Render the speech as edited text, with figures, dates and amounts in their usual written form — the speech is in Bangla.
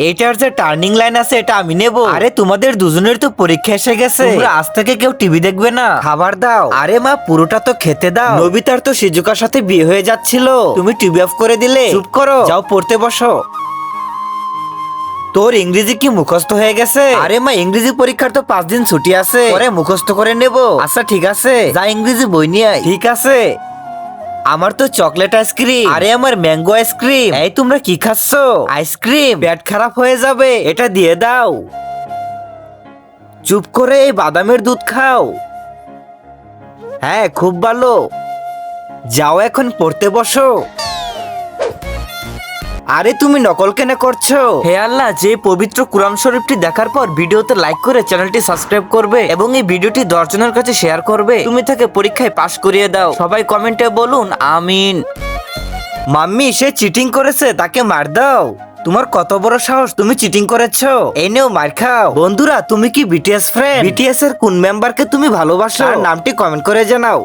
এটার যে টার্নিং লাইন আছে এটা আমি নেব। আরে তোমাদের দুজনের তো পরীক্ষা এসে গেছে, তোমরা আজ থেকে কেউ টিভি দেখবে না, খাবার দাও। আরে মা পুরোটা তো খেতে দাও। নবিতার তো শিজুকার সাথে বিয়ে হয়ে যাচ্ছিল, তুমি টিভি অফ করে দিলে। চুপ করো, যাও পড়তে বসো। তোর ইংরেজি কি মুখস্থ হয়ে গেছে? আরে মা ইংরেজি পরীক্ষার তো 5 দিন ছুটি আছে, পরে মুখস্থ করে নেব। আচ্ছা ঠিক আছে, যা ইংরেজি বই নিয়ে আয়। ঠিক আছে। আমার তো চকলেট আইসক্রিম। আরে আমার ম্যাঙ্গো আইসক্রিম। এই তোমরা কি খাচ্ছ? আইসক্রিম? পেট খারাপ হয়ে যাবে, এটা দিয়ে দাও। চুপ করে এই বাদামের দুধ খাও। হ্যাঁ খুব ভালো। যাও এখন পড়তে বসো। আরে তুমি নকল কেন করছো? হে আল্লাহ, যে পবিত্র কুরআন শরীফটি দেখার পর ভিডিওতে লাইক করে চ্যানেলটি সাবস্ক্রাইব করবে এবং এই ভিডিওটি 10 জনের কাছে শেয়ার করবে, তুমি তাকে পরীক্ষায় পাশ করিয়ে দাও। সবাই কমেন্টে বলুন আমিন। মাম্মি সে চিটিং করেছে, তাকে মার দাও। তোমার কত বড় সাহস, তুমি চিটিং করেছো? এই নেও মার খাও। বন্ধুরা তুমি কি বিটিএস ফ্রেন্ড? বিটিএস এর কোন মেম্বারকে তুমি ভালোবাসো? তার নামটি কমেন্ট করে জানাও।